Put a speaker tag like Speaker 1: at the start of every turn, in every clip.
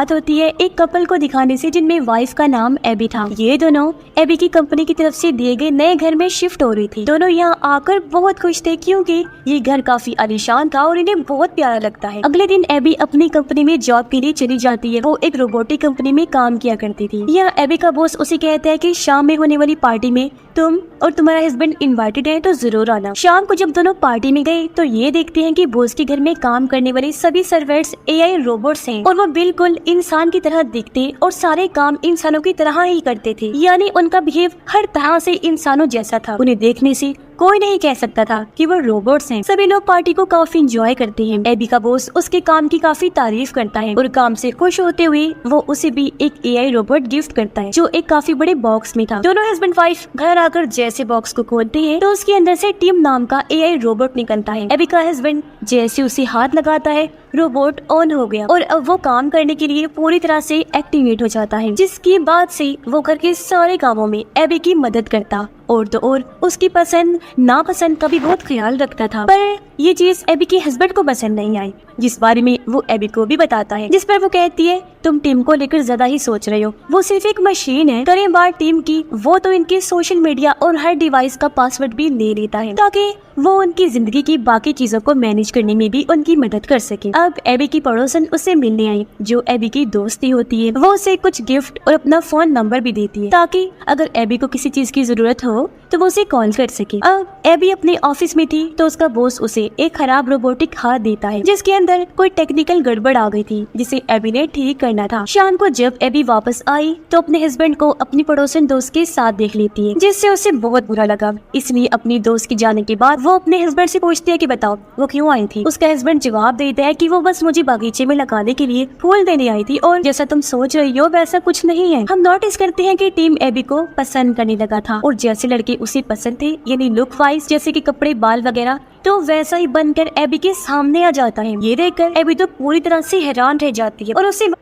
Speaker 1: बात होती है एक कपल को दिखाने से जिनमें वाइफ का नाम एबी था। ये दोनों एबी की कंपनी की तरफ से दिए गए नए घर में शिफ्ट हो रही थी। दोनों यहाँ आकर बहुत खुश थे क्योंकि ये घर काफी आलीशान था और इन्हें बहुत प्यारा लगता है। अगले दिन एबी अपनी कंपनी में जॉब के लिए चली जाती है। वो एक रोबोटिक कंपनी में काम किया करती थी। यहाँ एबी का बॉस उसे कहता है कि शाम में होने वाली पार्टी में तुम और तुम्हारा हस्बैंड इनवाइटेड है तो जरूर आना। शाम को जब दोनों पार्टी में गए तो ये देखते हैं कि बॉस के घर में काम करने वाले सभी सर्वेंट्स एआई रोबोट्स हैं और वो बिल्कुल इंसान की तरह दिखते और सारे काम इंसानों की तरह ही करते थे। यानी उनका बिहेव हर तरह से इंसानों जैसा था। उन्हें देखने से कोई नहीं कह सकता था कि वो रोबोट्स हैं। सभी लोग पार्टी को काफी एंजॉय करते हैं। एबी का बॉस उसके काम की काफी तारीफ करता है और काम से खुश होते हुए वो उसे भी एक एआई रोबोट गिफ्ट करता है जो एक काफी बड़े बॉक्स में था। दोनों हस्बैंड वाइफ घर आकर जैसे बॉक्स को खोलते हैं तो उसके अंदर से टिम नाम का एआई रोबोट निकलता है। एबी का हस्बैंड जैसे उसे हाथ लगाता है रोबोट ऑन हो गया और अब वो काम करने के लिए पूरी तरह से एक्टिवेट हो जाता है, जिसके बाद से वो घर के सारे कामों में एबी की मदद करता और तो और उसकी पसंद नापसंद का भी बहुत ख्याल रखता था। पर ये चीज एबी के हस्बैंड को पसंद नहीं आई, जिस बारे में वो एबी को भी बताता है। जिस पर वो कहती है तुम टीम को लेकर ज्यादा ही सोच रहे हो, वो सिर्फ एक मशीन है। करें बात टीम की, वो तो इनके सोशल मीडिया और हर डिवाइस का पासवर्ड भी ले लेता है ताकि वो उनकी जिंदगी की बाकी चीजों को मैनेज करने में भी उनकी मदद कर सके। अब एबी की पड़ोसन उसे मिलने आई जो एबी की दोस्ती होती है। वो उसे कुछ गिफ्ट और अपना फोन नंबर भी देती है ताकि अगर एबी को किसी चीज की जरूरत हो तो वो उसे कॉल कर सके। अब एबी अपने ऑफिस में थी तो उसका बॉस उसे एक खराब रोबोटिक हाथ देता है जिसके अंदर कोई टेक्निकल गड़बड़ आ गई थी जिसे एबी ने ठीक करना था। शाम को जब एबी वापस आई तो अपने हस्बैंड को अपनी पड़ोसन दोस्त के साथ देख लेती है जिससे उसे बहुत बुरा लगा। इसलिए अपनी दोस्त के जाने के बाद वो अपने हस्बैंड से पूछती है कि बताओ वो क्यों आई थी। उसका हस्बैंड जवाब देता है कि वो बस मुझे बागीचे में लगाने के लिए फूल देने आई थी और जैसा तुम सोच रही हो वैसा कुछ नहीं है। हम नोटिस करते हैं कि टीम एबी को पसंद करने लगा था और जैसे लड़के उसे पसंद थे यानी लुक वाइज जैसे कि कपड़े बाल वगैरह तो वैसा ही बनकर एबी के सामने आ जाता है। ये देखकर एबी तो पूरी तरह से हैरान रह जाती है और उसे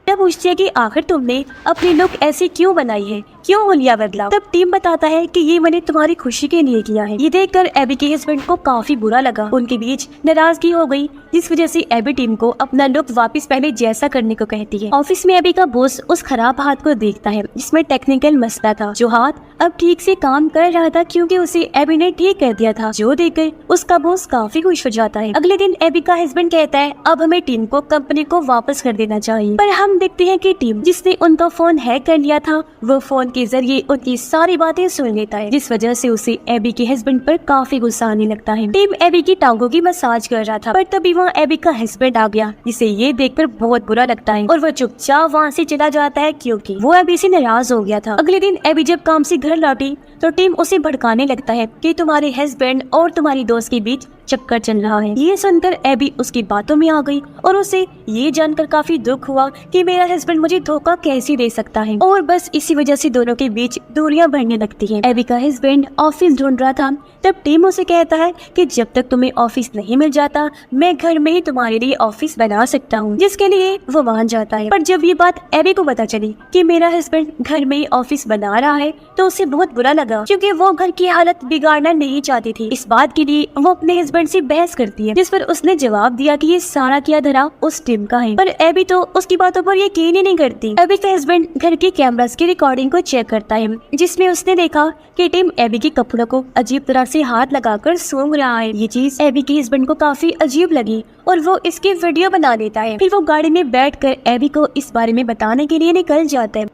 Speaker 1: पूछती है कि आखिर तुमने अपनी लुक ऐसी क्यों बनाई है, क्यों हुलिया बदला। तब टीम बताता है कि ये मैंने तुम्हारी खुशी के लिए किया है। ये देखकर एबी के हस्बैंड को काफी बुरा लगा। उनके बीच नाराजगी हो गई जिस वजह से एबी टीम को अपना लुक वापस पहले जैसा करने को कहती है। ऑफिस में एबी का बॉस उस खराब हाथ को देखता है जिसमें टेक्निकल मसला था। जो हाथ अब ठीक से काम कर रहा था क्योंकि उसे एबी ने ठीक कर दिया था, जो देखकर उसका बॉस काफी खुश हो जाता है। अगले दिन एबी का हस्बैंड कहता है अब हमें टीम को कंपनी को वापस कर देना चाहिए। पर हम देखते हैं कि टीम जिसने उनका फोन हैक कर लिया था वो फोन के जरिए उनकी सारी बातें सुन लेता है, जिस वजह से उसे एबी के हस्बैंड पर काफी गुस्सा आने लगता है। टीम एबी की टांगों की मसाज कर रहा था पर तभी वहाँ एबी का हस्बैंड आ गया जिसे ये देखकर बहुत बुरा लगता है और वो चुपचाप वहाँ से चला जाता है क्योंकि वो एबी से नाराज हो गया था। अगले दिन एबी जब काम से घर लौटी तो टीम उसे भड़काने लगता है कि तुम्हारे हस्बैंड और तुम्हारी दोस्त के बीच चक्कर चल रहा है। ये सुनकर एबी उसकी बातों में आ गई और उसे ये जानकर काफी दुख हुआ कि मेरा हस्बैंड मुझे धोखा कैसे दे सकता है और बस इसी वजह से दोनों के बीच दूरियां बढ़ने लगती हैं। एबी का हस्बैंड ऑफिस ढूंढ रहा था तब टीम उसे कहता है कि जब तक तुम्हें ऑफिस नहीं मिल जाता मैं घर में ही तुम्हारे लिए ऑफिस बना सकता हूँ, जिसके लिए वो मान जाता है। पर जब ये बात एबी को पता चली कि मेरा हस्बैंड घर में ही ऑफिस बना रहा है तो उसे बहुत बुरा लगा क्योंकि वो घर की हालत बिगाड़ना नहीं चाहती थी। इस बात के लिए वो अपने हस्बैंड से बहस करती है जिस पर उसने जवाब दिया कि ये सारा किया धरा उस टीम का है। पर एबी तो उसकी बातों पर यकीन ही नहीं करती। एबी का हस्बैंड घर के कैमरास की रिकॉर्डिंग को चेक करता है जिसमें उसने देखा कि टीम एबी के कपड़ों को अजीब तरह से हाथ लगाकर सूंघ रहा है। ये चीज एबी के हस्बैंड को काफी अजीब लगी और वो इसकी वीडियो बना लेता है। फिर वो गाड़ी में बैठकर एबी को इस बारे में बताने के लिए निकल जाता है।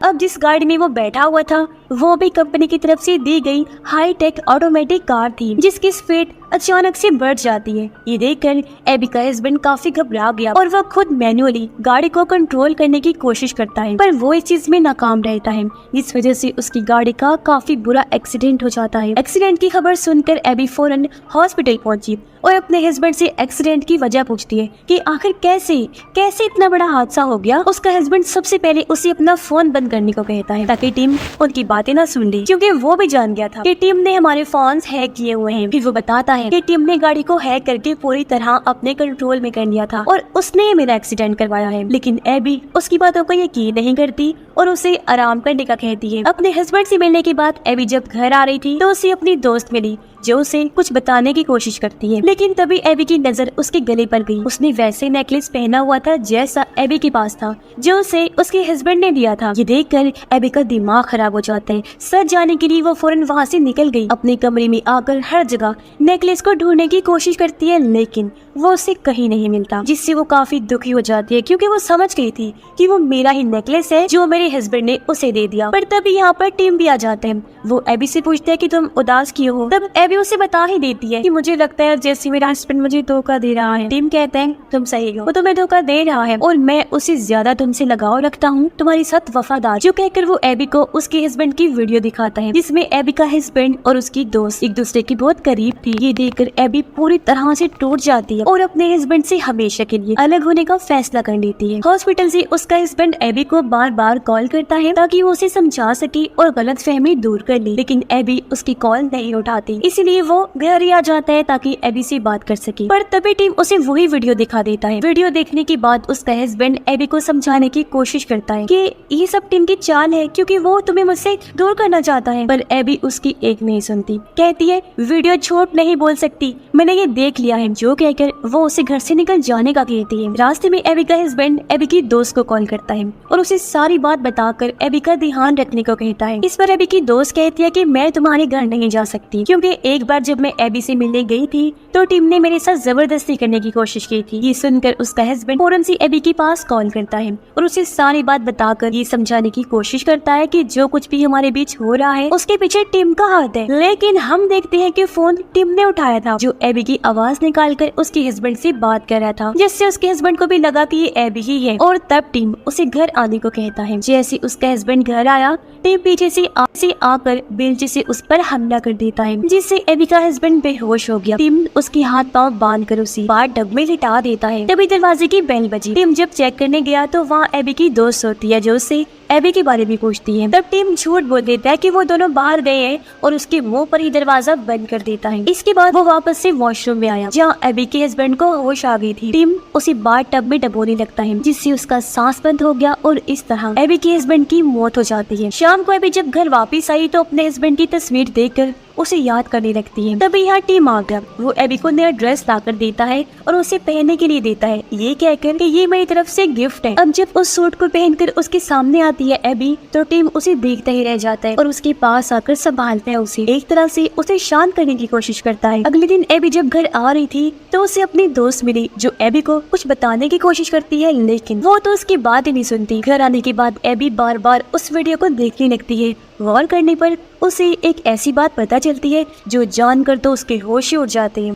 Speaker 1: अब जिस गाड़ी में वो बैठा हुआ था वो भी कंपनी की तरफ से दी गई हाई टेक ऑटोमेटिक कार थी जिसकी स्पीड अचानक से बढ़ जाती है। ये देखकर एबी का हस्बैंड काफी घबरा गया और वो खुद मैन्युअली गाड़ी को कंट्रोल करने की कोशिश करता है पर वो इस चीज में नाकाम रहता है जिस वजह से उसकी गाड़ी का काफी बुरा एक्सीडेंट हो जाता है। एक्सीडेंट की खबर सुनकर एबी फौरन हॉस्पिटल पहुंची और अपने हस्बैंड से एक्सीडेंट की वजह पूछती है कि आखिर कैसे इतना बड़ा हादसा हो गया। उसका हस्बैंड सबसे पहले उसे अपना फोन बंद करने को कहता है ताकि टीम उनकी बातें ना सुन ली क्योंकि वो भी जान गया था कि टीम ने हमारे फोन्स हैक किए हुए हैं। फिर वो बताता है कि टीम ने गाड़ी को हैक करके पूरी तरह अपने कंट्रोल में कर लिया था और उसने ही मेरा एक्सीडेंट करवाया है। लेकिन एबी उसकी बातों को यकीन नहीं करती और उसे आराम करने का कहती है। अपने हस्बैंड से मिलने के बाद एबी जब घर आ रही थी तो उसे अपनी दोस्त मिली जो उसे कुछ बताने की कोशिश करती है, लेकिन तभी एबी की नजर उसके गले पर गई। उसने वैसे नेकलेस पहना हुआ था जैसा एबी के पास था, जो उसे उसके हस्बैंड ने दिया था। ये देखकर एबी का दिमाग खराब हो जाता है। सच जाने के लिए वो फौरन वहाँ से निकल गई। अपने कमरे में आकर हर जगह नेकलेस को ढूंढने की कोशिश करती है, लेकिन वो उसे कहीं नहीं मिलता, जिससे वो काफी दुखी हो जाती है, क्योंकि वो समझ गई थी कि वो मेरा ही नेकलेस है जो मेरे हस्बैंड ने उसे दे दिया। पर तभी यहाँ पर टिम भी आ जाते हैं। वो एबी से पूछते हैं कि तुम उदास क्यों हो। तब एबी उसे बता ही देती है कि मुझे लगता है जैसे मेरा हस्बैंड मुझे धोखा दे रहा है। टिम कहते हैं तुम सही हो, वो तुम्हें धोखा दे रहा है और मैं उससे ज्यादा तुमसे लगाव रखता हूँ, तुम्हारे साथ वफादार। जो कहकर वो एबी को उसके हस्बैंड की वीडियो दिखाता है, जिसमें एबी का हस्बैंड और उसकी दोस्त एक दूसरे के बहुत करीब थी। ये देखकर एबी पूरी तरह से टूट जाती है और अपने हस्बैंड से हमेशा के लिए अलग होने का फैसला कर लेती है। हॉस्पिटल से उसका हस्बैंड एबी को बार बार कॉल करता है ताकि वो उसे समझा सके और गलतफहमी दूर कर ले, लेकिन एबी उसकी कॉल नहीं उठाती। इसलिए वो घर ही आ जाता है ताकि एबी से बात कर सके। पर तभी टिम उसे वही वीडियो दिखा देता है। वीडियो देखने के बाद उसका हस्बैंड एबी को समझाने की कोशिश करता है कि ये सब टिम की चाल है, क्योंकि वो तुम्हें मुझसे दूर करना चाहता है। पर एबी उसकी एक नहीं सुनती। कहती है वीडियो झूठ नहीं बोल सकती, मैंने ये देख लिया है। जो कहकर वो उसे घर से निकल जाने का कहती है। रास्ते में एबी का हस्बैंड एबी की दोस्त को कॉल करता है और उसे सारी बात बताकर एबी का ध्यान रखने को कहता है। इस पर एबी की दोस्त कहती है कि मैं तुम्हारे घर नहीं जा सकती, क्योंकि एक बार जब मैं एबी से मिलने गई थी तो टिम ने मेरे साथ जबरदस्ती करने की कोशिश की थी। ये सुनकर उसका हस्बैंड फौरन से एबी के पास कॉल करता है और उसे सारी बात बताकर ये समझाने की कोशिश करता है कि जो कुछ भी हमारे बीच हो रहा है उसके पीछे टिम का हाथ है। लेकिन हम देखते हैं कि फोन टिम ने उठाया था, जो एबी की आवाज निकालकर उसके हस्बैंड से बात कर रहा था, जिससे उसके हस्बैंड को भी लगा कि ये एबी ही है। और तब टिम उसे घर आने को कहता है। जैसे उसका हस्बैंड घर आया, टिम पीछे से आकर बेलचे से उस पर हमला कर देता है, जिससे एबी का हस्बैंड बेहोश हो गया। टिम उसके हाथ पांव बांधकर उसे बाहर डब में लिटा देता है। तभी दरवाजे की बेल बजी। टिम जब चेक करने गया तो वहाँ एबी की दोस्त होती है, जो उससे एबी के बारे में पूछती है। तब टिम झूठ बोल देता है कि वो दोनों बाहर गए हैं और उसके मुंह पर ही दरवाजा बंद कर देता है। इसके बाद वो वापस से वॉशरूम में आया, जहाँ एबी के हस्बैंड को होश आ गई थी। टिम उसे बार टब में डबोने लगता है, जिससे उसका सांस बंद हो गया और इस तरह एबी के हस्बैंड की मौत हो जाती है। शाम को एबी जब घर वापस आई तो अपने हस्बैंड की तस्वीर देखकर उसे याद करने लगती है। तभी यहाँ टीम आ गया। वो एबी को नया ड्रेस लाकर देता है और उसे पहनने के लिए देता है, ये कहकर कि ये मेरी तरफ से गिफ्ट है। अब जब उस सूट को पहनकर उसके सामने आती है एबी, तो टीम उसे देखता ही रह जाता है और उसके पास आकर संभालता है उसे, एक तरह से उसे शांत करने की कोशिश करता है। अगले दिन एबी जब घर आ रही थी तो उसे अपनी दोस्त मिली, जो एबी को कुछ बताने की कोशिश करती है, लेकिन वो तो उसकी बात ही नहीं सुनती। घर आने के बाद एबी बार बार उस वीडियो को देखने लगती है। गौर करने पर उसे एक ऐसी बात पता चलती है जो जानकर तो उसके होश ही उड़ जाते हैं।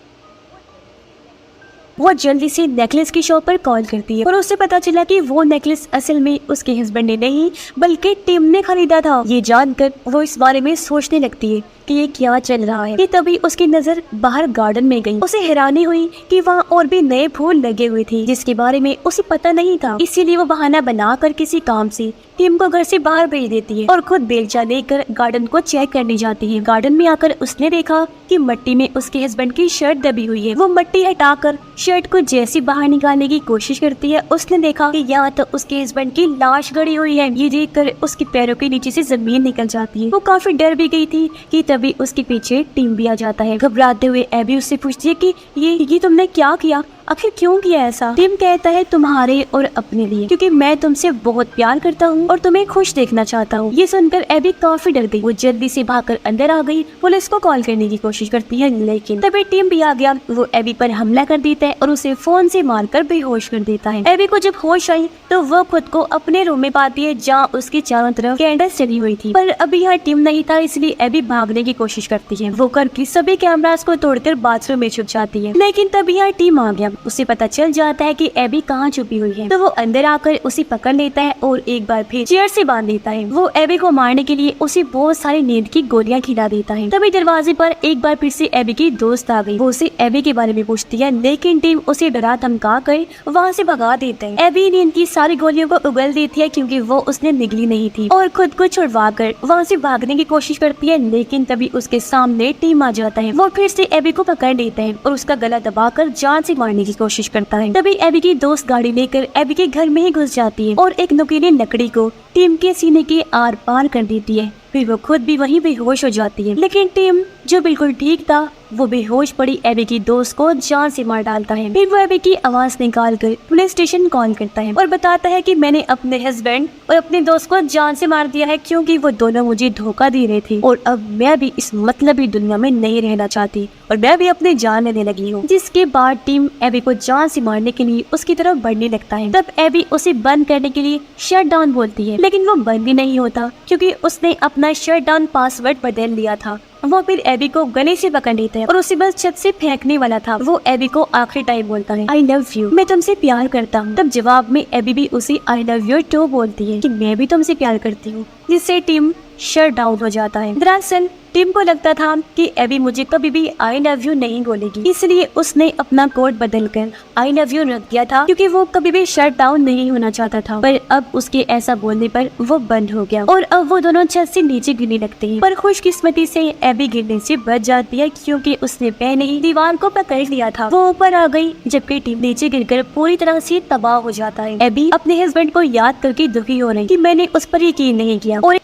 Speaker 1: वो जल्दी से नेकलेस की शॉप पर कॉल करती है और उससे पता चला कि वो नेकलेस असल में उसके हस्बैंड ने नहीं बल्कि टिम ने खरीदा था। ये जानकर वो इस बारे में सोचने लगती है कि ये क्या चल रहा है। कि तभी उसकी नजर बाहर गार्डन में गई। उसे हैरानी हुई कि वहाँ और भी नए फूल लगे हुए थे, जिसके बारे में उसे पता नहीं था। इसीलिए वो बहाना बनाकर किसी काम से टिम को घर से बाहर भेज देती है और खुद बेलचा लेकर गार्डन को चेक करने जाती है। गार्डन में आकर उसने देखा कि मिट्टी में उसके हस्बैंड की शर्ट दबी हुई है। वो मिट्टी हटाकर शर्ट को जैसी बाहर निकालने की कोशिश करती है, उसने देखा कि यहाँ तो उसके हस्बैंड की लाश गड़ी हुई है। ये देखकर उसके पैरों के नीचे से जमीन निकल जाती है। वो काफी डर भी गई थी कि तभी उसके पीछे टिम भी आ जाता है। घबराते हुए एबी उससे पूछती है कि ये तुमने क्या किया, आखिर क्यों किया ऐसा? टिम कहता है तुम्हारे और अपने लिए, क्योंकि मैं तुमसे बहुत प्यार करता हूँ और तुम्हें खुश देखना चाहता हूँ। ये सुनकर एबी काफी डर गई। वो जल्दी से भागकर अंदर आ गई। पुलिस को कॉल करने की कोशिश करती है, लेकिन तभी टिम भी आ गया। वो एबी पर हमला कर देता है और उसे फोन से मारकर बेहोश कर देता है। एबी को जब होश आई तो वो खुद को अपने रूम में पाती है, जहाँ उसके चारों तरफ कैंडल्स चली हुई थी। पर अभी यहाँ टिम नहीं था, इसलिए एबी भागने की कोशिश करती है। वो घर की सभी कैमरास को तोड़कर बाथरूम में छुप जाती है, लेकिन तभी यहाँ टिम आ गया। उसे पता चल जाता है कि एबी कहाँ छुपी हुई है, तो वो अंदर आकर उसे पकड़ लेता है और एक बार फिर चेयर से बांध देता है। वो एबी को मारने के लिए उसे बहुत सारी नींद की गोलियां खिला देता है। तभी दरवाजे पर एक बार फिर से एबी की दोस्त आ गई। वो उसे एबी के बारे में पूछती है, लेकिन टीम उसे डरा धमका कर वहाँ से भगा देता है। एबी नींद की सारी गोलियों को उगल देती है, क्योंकि वो उसने निगली नहीं थी, और खुद को छुड़वा कर वहाँ से भागने की कोशिश करती है, लेकिन तभी उसके सामने टीम आ जाता है। वो फिर से एबी को पकड़ लेता है और उसका गला दबाकर जान से मारने की कोशिश करता है। तभी एबी की दोस्त गाड़ी लेकर एबी के घर में ही घुस जाती है और एक नुकीली लकड़ी को टीम के सीने के आर पार कर देती है। फिर वो खुद भी वहीं बेहोश हो जाती है। लेकिन टिम जो बिल्कुल ठीक था वो बेहोश पड़ी एबी की दोस्त को जान से मार डालता है। फिर वो एबी की आवाज निकाल कर पुलिस स्टेशन कॉल करता है और बताता है कि मैंने अपने हस्बैंड और अपने दोस्त को जान से मार दिया है क्योंकि वो दोनों मुझे धोखा दे रहे थे और अब मैं भी इस मतलबी दुनिया में नहीं रहना चाहती और मैं भी अपनी जान लेने लगी हूँ। जिसके बाद टिम एबी को जान से मारने के लिए उसकी तरफ बढ़ने लगता है। तब एबी उसे बंद करने के लिए शट डाउन बोलती है, लेकिन वो बंद भी नहीं होता क्योंकि उसने अपना शट डाउन पासवर्ड बदल लिया था। वो फिर एबी को गले से पकड़ लेता है और उसे बस छत से फेंकने वाला था। वो एबी को आखिरी टाइम बोलता है आई लव यू, मैं तुमसे प्यार करता हूँ। तब जवाब में एबी भी उसे आई लव यू टू बोलती है कि मैं भी तुमसे प्यार करती हूँ, जिससे टिम शट डाउन हो जाता है। दरअसल टिम को लगता था कि एबी मुझे कभी भी आई लव यू नहीं बोलेगी, इसलिए उसने अपना कोड बदलकर आई लव यू रख दिया था क्योंकि वो कभी भी शट डाउन नहीं होना चाहता था। पर अब उसके ऐसा बोलने पर वो बंद हो गया और अब वो दोनों छत से नीचे गिरने लगते हैं। पर खुशकिस्मती से एबी गिरने से बच जाती है क्योंकि उसने पहले ही दीवार को पकड़ लिया था। वो ऊपर आ गई जबकि टिम नीचे गिरकर पूरी तरह से तबाह हो जाता है। एबी अपने हस्बैंड को याद करके दुखी हो रही कि मैंने उस पर यकीन नहीं किया और